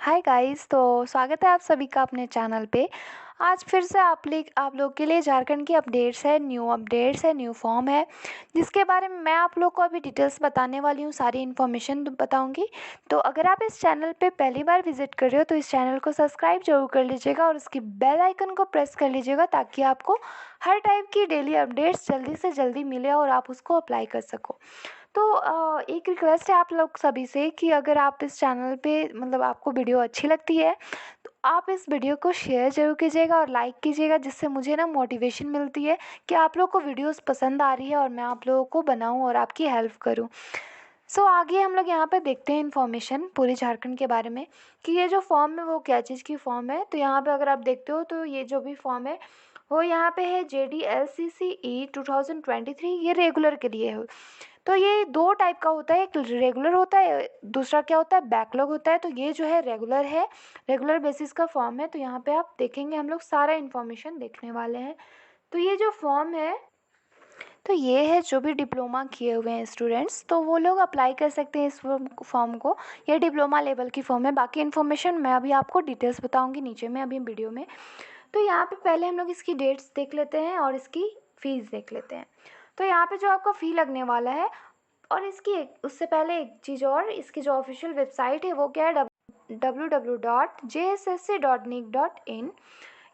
Hi guys. तो स्वागत है आप सभी का अपने चैनल पे। आज फिर से आप लोग के लिए झारखंड की अपडेट्स है, न्यू फॉर्म है, जिसके बारे में मैं आप लोग को अभी डिटेल्स बताने वाली हूँ, सारी इन्फॉर्मेशन बताऊँगी। तो अगर आप इस चैनल पे पहली बार विजिट कर रहे हो तो इस चैनल को सब्सक्राइब जरूर कर लीजिएगा और उसकी बेल आइकन को प्रेस कर लीजिएगा ताकि आपको हर टाइप की डेली अपडेट्स जल्दी से जल्दी मिले और आप उसको अप्लाई कर सको। तो एक रिक्वेस्ट है आप लोग सभी से कि अगर आप इस चैनल पे आपको वीडियो अच्छी लगती है तो आप इस वीडियो को शेयर ज़रूर कीजिएगा और लाइक कीजिएगा, जिससे मुझे ना मोटिवेशन मिलती है कि आप लोग को वीडियोस पसंद आ रही है और मैं आप लोगों को बनाऊं और आपकी हेल्प करूं। आगे हम लोग यहाँ पे देखते हैं इन्फॉर्मेशन पूरे झारखंड के बारे में कि ये जो फॉर्म है वो क्या चीज़ की फॉर्म है। तो यहाँ पे अगर आप देखते हो तो ये जो भी फॉर्म है वो यहाँ पे है JDLCCE 2023, ये रेगुलर के लिए है। तो ये दो टाइप का होता है, एक रेगुलर होता है, दूसरा क्या होता है, बैकलॉग होता है। तो ये जो है रेगुलर है, रेगुलर बेसिस का फॉर्म है। तो यहाँ पे आप देखेंगे हम लोग सारा इन्फॉर्मेशन देखने वाले हैं। तो ये जो फॉर्म है तो ये है जो भी डिप्लोमा किए हुए हैं स्टूडेंट्स, तो वो लोग अप्लाई कर सकते हैं इस फॉर्म को। ये डिप्लोमा लेवल की फॉर्म है। बाकी इन्फॉर्मेशन मैं अभी आपको डिटेल्स बताऊंगी नीचे में अभी वीडियो में। तो यहाँ पे पहले हम लोग इसकी डेट्स देख लेते हैं और इसकी फ़ीस देख लेते हैं। तो यहाँ पे जो आपका फ़ी लगने वाला है, और उससे पहले एक चीज़ और, इसकी जो ऑफिशियल वेबसाइट है वो क्या है, www.jssc.nic.in।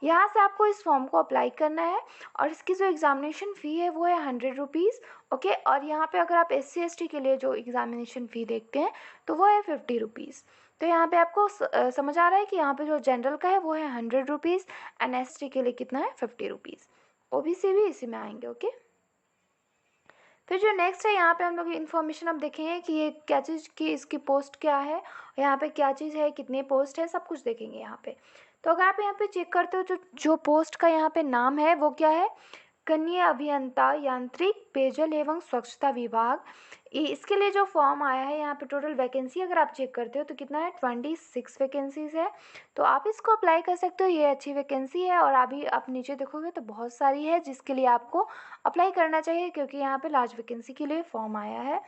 यहाँ से आपको इस फॉर्म को अप्लाई करना है और इसकी जो एग्ज़ामिनेशन फ़ी है वो है 100 रुपीज़। ओके, और यहाँ पे अगर आप SC ST के लिए जो एग्ज़ामिनेशन फ़ी देखते हैं तो वो है 50 रुपीज़। तो यहाँ पे आपको समझ आ रहा है कि यहाँ पे जो जनरल का है वो है 100 रुपीज़ एंड ST के लिए कितना है 50 रुपीज़। OBC भी इसी में आएंगे। ओके, फिर जो नेक्स्ट है यहाँ पे हम लोग इन्फॉर्मेशन अब देखेंगे कि ये क्या चीज़ की, इसकी पोस्ट क्या है, यहाँ पे क्या चीज़ है, कितने पोस्ट है, सब कुछ देखेंगे यहाँ पे। तो अगर आप यहाँ पे चेक करते हो जो पोस्ट का यहाँ पे नाम है वो क्या है, कनीय अभियंता यांत्रिक पेयजल एवं स्वच्छता विभाग। इसके लिए जो फॉर्म आया है यहाँ पे टोटल वैकेंसी अगर आप चेक करते हो तो कितना है, 26 वैकेंसीज है। तो आप इसको अप्लाई कर सकते हो, ये अच्छी वैकेंसी है। और अभी आप नीचे देखोगे तो बहुत सारी है जिसके लिए आपको अप्लाई करना चाहिए, क्योंकि यहाँ पे लार्ज वैकेंसी के लिए फॉर्म आया है।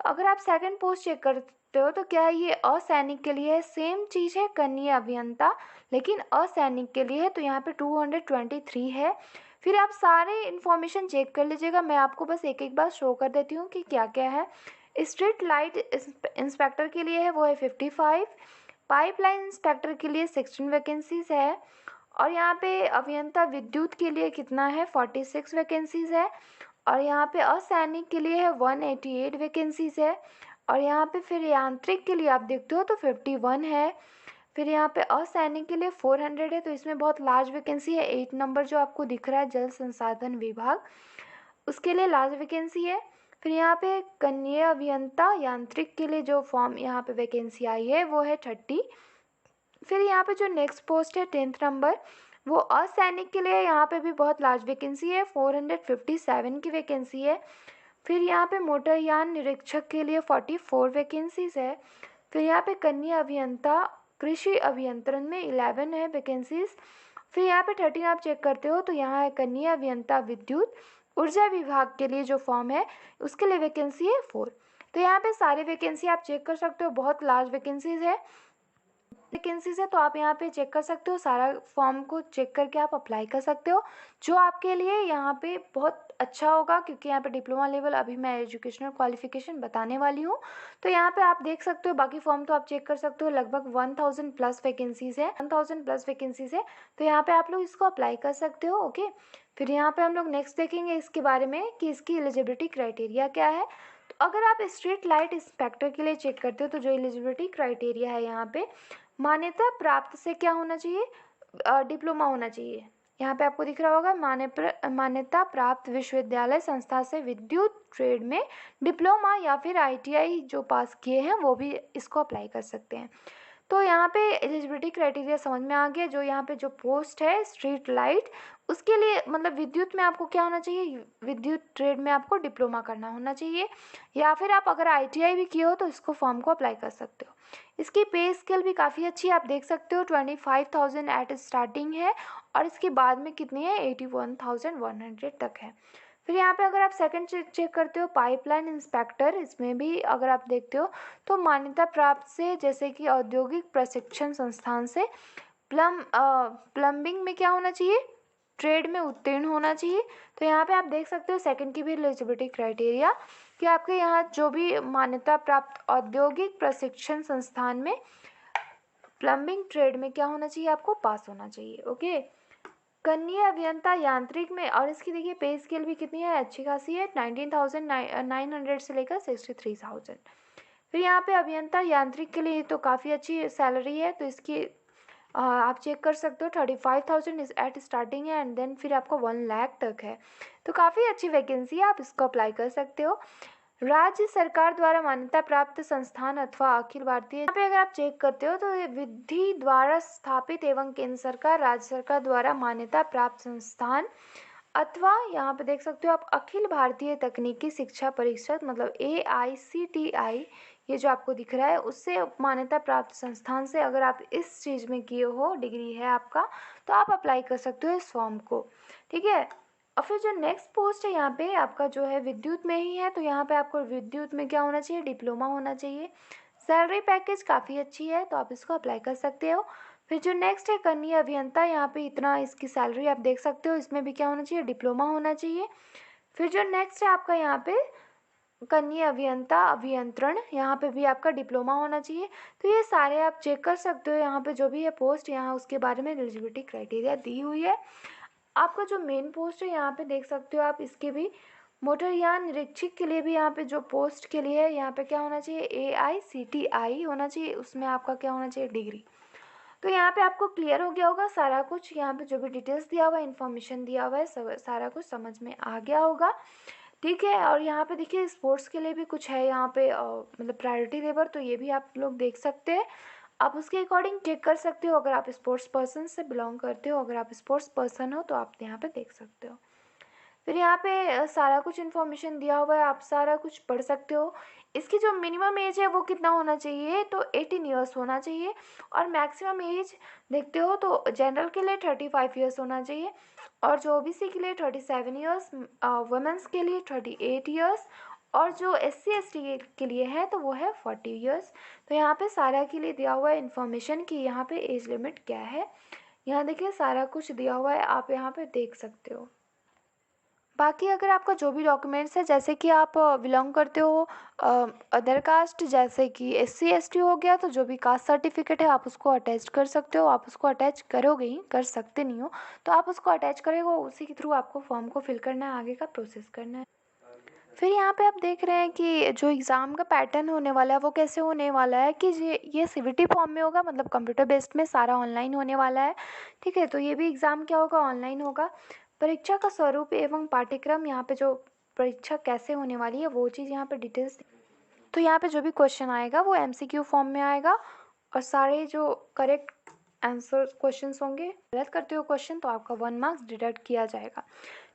अगर आप सेकंड पोस्ट चेक करते हो तो क्या है, ये असैनिक के लिए है, सेम चीज़ है कनीय अभियंता, लेकिन असैनिक के लिए है। तो यहाँ पे 223 है। फिर आप सारे इन्फॉर्मेशन चेक कर लीजिएगा, मैं आपको बस एक एक बार शो कर देती हूँ कि क्या क्या है। स्ट्रीट लाइट इंस्पेक्टर के लिए है वो है 55। पाइपलाइन इंस्पेक्टर के लिए 16 वैकेंसीज है। और यहाँ पे अभियंता विद्युत के लिए कितना है, 46 वैकेंसीज है। और यहाँ पे असैनिक के लिए है 188 वैकेंसीज है। और यहाँ पे फिर यांत्रिक के लिए आप देखते हो तो 51 है। फिर यहाँ पे असैनिक के लिए 400 है। तो इसमें बहुत लार्ज वैकेंसी है। 8 नंबर जो आपको दिख रहा है जल संसाधन विभाग, उसके लिए लार्ज वैकेंसी है। फिर यहाँ पे कनीय अभियंता यांत्रिक के लिए जो फॉर्म यहाँ पे वैकेंसी आई है वो है 30। फिर यहाँ पे जो नेक्स्ट पोस्ट है 10th नंबर, वो असैनिक के लिए यहाँ पे भी बहुत लार्ज वैकेंसी है, 457 की वैकेंसी है। फिर यहाँ पे मोटरयान निरीक्षक के लिए 44 वैकेंसीज है। फिर यहाँ पे कन्या अभियंता कृषि अभियंत्रण में 11 है वैकेंसीज। फिर यहाँ पे 13 आप चेक करते हो तो यहाँ है कन्या अभियंता विद्युत ऊर्जा विभाग के लिए जो फॉर्म है उसके लिए वैकेंसी है 4। तो यहाँ पे सारी वैकेंसी आप चेक कर सकते हो, बहुत लार्ज वैकेंसीज है, वैकेंसीज है। तो आप यहाँ पे चेक कर सकते हो, सारा फॉर्म को चेक करके आप अप्लाई कर सकते हो, जो आपके लिए यहाँ पे बहुत अच्छा होगा, क्योंकि यहाँ पे डिप्लोमा लेवल अभी मैं एजुकेशनल क्वालिफिकेशन बताने वाली हूँ। तो यहाँ पे आप देख सकते हो, बाकी फॉर्म तो आप चेक कर सकते हो, लगभग 1000 प्लस वैकेंसीज है, 1000 प्लस वैकेंसीज है। तो यहाँ पे आप लोग इसको अप्लाई कर सकते हो। ओके, फिर यहाँ पे हम लोग नेक्स्ट देखेंगे इसके बारे में कि इसकी एलिजिबिलिटी क्राइटेरिया क्या है। तो अगर आप स्ट्रीट लाइट इंस्पेक्टर के लिए चेक करते हो तो जो एलिजिबिलिटी क्राइटेरिया है यहाँ पे, मान्यता प्राप्त से क्या होना चाहिए, डिप्लोमा होना चाहिए। यहाँ पे आपको दिख रहा होगा मान्यता प्राप्त विश्वविद्यालय संस्था से विद्युत ट्रेड में डिप्लोमा या फिर ITI जो पास किए हैं वो भी इसको अप्लाई कर सकते हैं। तो यहाँ पे एलिजिबिलिटी क्राइटेरिया समझ में आ गया। जो यहाँ पे जो पोस्ट है स्ट्रीट लाइट, उसके लिए विद्युत में आपको क्या होना चाहिए, विद्युत ट्रेड में आपको डिप्लोमा करना होना चाहिए, या फिर आप अगर ITI भी किए हो तो इसको फॉर्म को अप्लाई कर सकते हो। इसकी पे स्केल भी काफ़ी अच्छी है, आप देख सकते हो 25,000 एट स्टार्टिंग है और इसके बाद में कितनी है 81,100 तक है। फिर यहाँ पे अगर आप सेकंड चेक करते हो पाइपलाइन इंस्पेक्टर, इसमें भी अगर आप देखते हो तो मान्यता प्राप्त से, जैसे कि औद्योगिक प्रशिक्षण संस्थान से प्लम्बिंग में क्या होना चाहिए, ट्रेड में उत्तीर्ण होना चाहिए। तो यहाँ पे आप देख सकते हो सेकंड की भी एलिजिबिलिटी क्राइटेरिया कि आपके यहाँ जो भी मान्यता प्राप्त औद्योगिक प्रशिक्षण संस्थान में प्लम्बिंग ट्रेड में क्या होना चाहिए, आपको पास होना चाहिए। ओके, कन्या अभियंता यांत्रिक में, और इसकी देखिए पे स्केल भी कितनी है, अच्छी खासी है, 19,900 से लेकर 63,000। फिर यहाँ पे अभियंता यांत्रिक के लिए तो काफ़ी अच्छी सैलरी है, तो इसकी आप चेक कर सकते हो 35,000 इज एट स्टार्टिंग है, एंड देन फिर आपको 1 लाख तक है। तो काफ़ी अच्छी वैकेंसी है, आप इसको अप्लाई कर सकते हो। राज्य सरकार द्वारा मान्यता प्राप्त संस्थान अथवा अखिल भारतीय, यहाँ पे अगर आप चेक करते हो तो ये विधि द्वारा स्थापित एवं केंद्र सरकार, राज्य सरकार द्वारा मान्यता प्राप्त संस्थान अथवा यहाँ पे देख सकते हो आप अखिल भारतीय तकनीकी शिक्षा परिषद, मतलब AICTI, ये जो आपको दिख रहा है उससे मान्यता प्राप्त संस्थान से अगर आप इस चीज़ में किए हो, डिग्री है आपका, तो आप अप्लाई कर सकते हो इस फॉर्म को। ठीक है, और फिर जो नेक्स्ट पोस्ट है यहाँ पे आपका जो है विद्युत में ही है, तो यहाँ पे आपको विद्युत में क्या होना चाहिए, डिप्लोमा होना चाहिए। सैलरी पैकेज काफ़ी अच्छी है, तो आप इसको अप्लाई कर सकते हो। फिर जो नेक्स्ट है कन्या अभियंता, यहाँ पे इतना इसकी सैलरी आप देख सकते हो, इसमें भी क्या होना चाहिए, डिप्लोमा होना चाहिए। फिर जो नेक्स्ट है आपका यहाँ पे कन्या अभियंता अभियंत्रण, यहाँ पे भी आपका डिप्लोमा होना चाहिए। तो ये सारे आप चेक कर सकते हो, यहाँ पे जो भी है पोस्ट, यहाँ उसके बारे में एलिजिबिलिटी क्राइटेरिया दी हुई है। आपका जो मेन पोस्ट है यहाँ पे देख सकते हो आप, इसके भी मोटरयान निरीक्षक के लिए भी यहाँ पे जो पोस्ट के लिए है, यहाँ पे क्या होना चाहिए, AICTI होना चाहिए, उसमें आपका क्या होना चाहिए, डिग्री। तो यहाँ पे आपको क्लियर हो गया होगा सारा कुछ, यहाँ पे जो भी डिटेल्स दिया हुआ है, इन्फॉर्मेशन दिया हुआ है, सब सारा कुछ समझ में आ गया होगा। ठीक है, और यहाँ पे देखिए स्पोर्ट्स के लिए भी कुछ है यहाँ पे, मतलब प्रायोरिटी लेबर, तो ये भी आप लोग देख सकते हैं, आप उसके अकॉर्डिंग चेक कर सकते हो। अगर आप स्पोर्ट्स पर्सन से बिलोंग करते हो, अगर आप स्पोर्ट्स पर्सन हो तो आप यहाँ पे देख सकते हो। फिर यहाँ पे सारा कुछ इन्फॉर्मेशन दिया हुआ है, आप सारा कुछ पढ़ सकते हो। इसकी जो मिनिमम एज है वो कितना होना चाहिए, तो 18 ईयर्स होना चाहिए, और मैक्सिमम एज देखते हो तो जनरल के लिए 35 ईयर्स होना चाहिए, और जो OBC के लिए 37 ईयर्स, वुमेंस के लिए 38 ईयर्स, और जो SC ST के लिए है तो वो है 40 ईयर्स। तो यहाँ पे सारा के लिए दिया हुआ है इन्फॉर्मेशन कि यहाँ पे एज लिमिट क्या है, यहाँ देखिए सारा कुछ दिया हुआ है, आप यहाँ पे देख सकते हो। बाकी अगर आपका जो भी डॉक्यूमेंट्स है, जैसे कि आप बिलोंग करते हो अदर कास्ट, जैसे कि SC ST हो गया, तो जो भी कास्ट सर्टिफिकेट है आप उसको अटैच कर सकते हो, आप उसको अटैच करोगे ही, कर सकते नहीं हो तो आप उसको अटैच करेंगे, उसी के थ्रू आपको फॉर्म को फिल करना है, आगे का प्रोसेस करना है। फिर यहाँ पे आप देख रहे हैं कि जो एग्ज़ाम का पैटर्न होने वाला है वो कैसे होने वाला है, कि ये CVT फॉर्म में होगा, मतलब कंप्यूटर बेस्ड में, सारा ऑनलाइन होने वाला है। ठीक है, तो ये भी एग्ज़ाम क्या होगा, ऑनलाइन होगा। परीक्षा का स्वरूप एवं पाठ्यक्रम, यहाँ पे जो परीक्षा कैसे होने वाली है वो चीज़ यहाँ पे डिटेल्स। तो यहाँ पे जो भी क्वेश्चन आएगा वो MCQ फॉर्म में आएगा, और सारे जो करेक्ट आंसर क्वेश्चंस होंगे, गलत करते हो क्वेश्चन तो आपका 1 मार्क्स डिडक्ट किया जाएगा।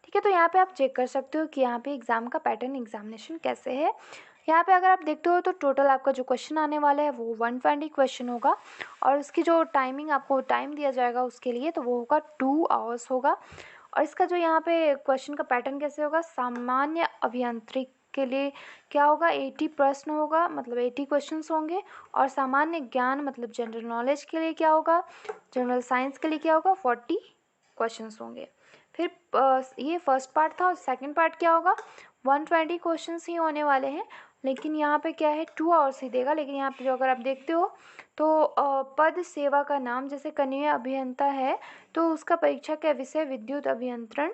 ठीक है, तो यहाँ पे आप चेक कर सकते हो कि यहाँ पे एग्ज़ाम का पैटर्न, एग्जामिनेशन कैसे है। यहाँ पे अगर आप देखते हो तो टोटल आपका जो क्वेश्चन आने वाला है वो 120 क्वेश्चन होगा, और उसकी जो टाइमिंग आपको टाइम दिया जाएगा उसके लिए तो वो होगा 2 आवर्स होगा। और इसका जो यहाँ पे क्वेश्चन का पैटर्न कैसे होगा, सामान्य अभियांत्रिक के लिए क्या होगा, 80 प्रश्न होगा, मतलब 80 क्वेश्चंस होंगे, और सामान्य ज्ञान मतलब जनरल नॉलेज के लिए क्या होगा, जनरल साइंस के लिए क्या होगा, 40 क्वेश्चंस होंगे। फिर ये फर्स्ट पार्ट था, और सेकंड पार्ट क्या होगा, 120 क्वेश्चंस ही होने वाले हैं, लेकिन यहाँ पे क्या है 2 आवर्स ही देगा। लेकिन यहाँ पे जो अगर आप देखते हो तो पद सेवा का नाम, जैसे कनीय अभियंता है तो उसका परीक्षा का विषय विद्युत अभियंत्रण।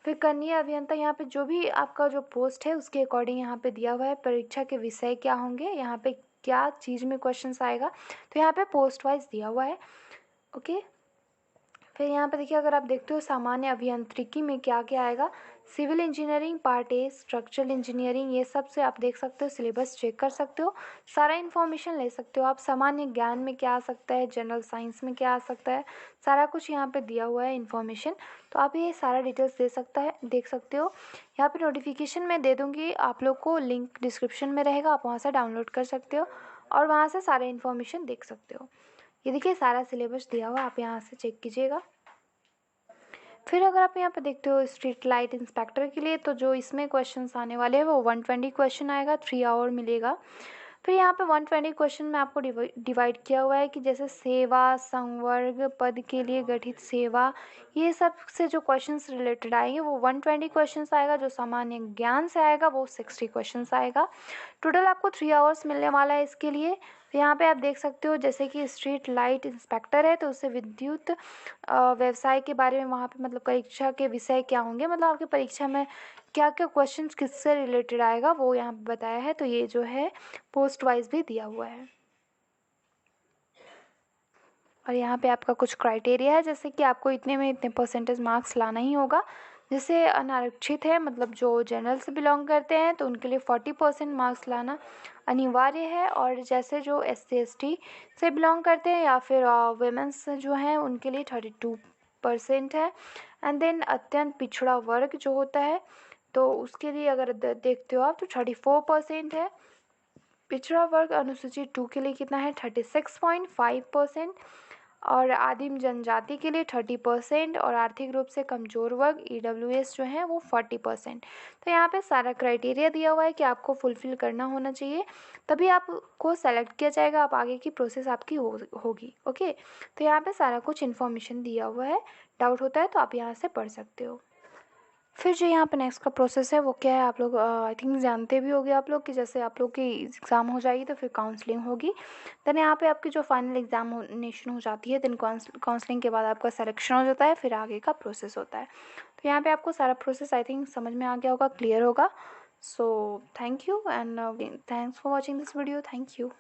फिर कनीय अभियंता, यहाँ पे जो भी आपका जो पोस्ट है उसके अकॉर्डिंग यहाँ पे दिया हुआ है परीक्षा के विषय क्या होंगे, यहाँ पे क्या चीज़ में क्वेश्चंस आएगा, तो यहाँ पे पोस्ट वाइज दिया हुआ है। ओके, फिर यहाँ पे देखिए अगर आप देखते हो सामान्य अभियांत्रिकी में क्या क्या आएगा, civil engineering part A, structural engineering, ये सब से आप देख सकते हो, सिलेबस चेक कर सकते हो, सारा इन्फॉर्मेशन ले सकते हो आप। सामान्य ज्ञान में क्या आ सकता है, जनरल साइंस में क्या आ सकता है, सारा कुछ यहाँ पे दिया हुआ है इन्फॉर्मेशन, तो आप ये सारा डिटेल्स देख सकते हो। यहाँ पे नोटिफिकेशन मैं दे दूँगी आप लोग को, लिंक डिस्क्रिप्शन में रहेगा, आप वहाँ से डाउनलोड कर सकते हो और वहाँ से सारा इन्फॉर्मेशन देख सकते हो। ये देखिए सारा सिलेबस दिया हुआ, आप यहाँ से चेक कीजिएगा। फिर अगर आप यहाँ पे देखते हो स्ट्रीट लाइट इंस्पेक्टर के लिए, तो जो इसमें क्वेश्चंस आने वाले हैं वो 120 क्वेश्चन आएगा, 3 आवर मिलेगा। फिर यहाँ पे 120 क्वेश्चन में आपको डिवाइड किया हुआ है कि जैसे सेवा, संवर्ग, पद के लिए गठित सेवा, ये सब से जो क्वेश्चंस रिलेटेड आएंगे वो 120 क्वेश्चंस आएगा। जो सामान्य ज्ञान से आएगा वो 60 क्वेश्चंस आएगा। टोटल आपको 3 आवर्स मिलने वाला है इसके लिए। तो यहाँ पे आप देख सकते हो जैसे कि स्ट्रीट लाइट इंस्पेक्टर है तो उससे विद्युत व्यवसाय के बारे में वहाँ पे मतलब परीक्षा के विषय क्या होंगे, मतलब आपकी परीक्षा में क्या क्या क्वेश्चंस किससे रिलेटेड आएगा वो यहाँ पे बताया है। तो ये जो है पोस्ट वाइज भी दिया हुआ है। और यहाँ पे आपका कुछ क्राइटेरिया है, जैसे कि आपको इतने में इतने परसेंटेज मार्क्स लाना ही होगा। जैसे अनारक्षित है, मतलब जो जनरल से बिलोंग करते हैं तो उनके लिए 40% मार्क्स लाना अनिवार्य है। और जैसे जो SC ST से बिलोंग करते हैं या फिर वेमेंस जो हैं उनके लिए 32% है। एंड देन अत्यंत पिछड़ा वर्ग जो होता है तो उसके लिए अगर देखते हो आप तो 34% है। पिछड़ा वर्ग अनुसूची 2 के लिए कितना है 36.5%। और आदिम जनजाति के लिए 30% और आर्थिक रूप से कमजोर वर्ग EWS जो है वो 40%। तो यहाँ पे सारा क्राइटेरिया दिया हुआ है कि आपको फुलफिल करना होना चाहिए, तभी आपको सेलेक्ट किया जाएगा, आप आगे की प्रोसेस आपकी होगी। ओके, तो यहाँ पे सारा कुछ इन्फॉर्मेशन दिया हुआ है। डाउट होता है तो आप यहाँ से पढ़ सकते हो। फिर जो यहाँ पे नेक्स्ट का प्रोसेस है वो क्या है, आप लोग आई थिंक जानते भी होगे आप लोग कि जैसे आप लोग की एग्ज़ाम हो जाएगी तो फिर काउंसलिंग होगी। देन यहाँ पे आपकी जो फाइनल एग्जामिनेशन हो जाती है, देन काउंसलिंग के बाद आपका सिलेक्शन हो जाता है, फिर आगे का प्रोसेस होता है। तो यहाँ पे आपको सारा प्रोसेस आई थिंक समझ में आ गया होगा, क्लियर होगा। So thank you and thanks for watching this video. Thank you.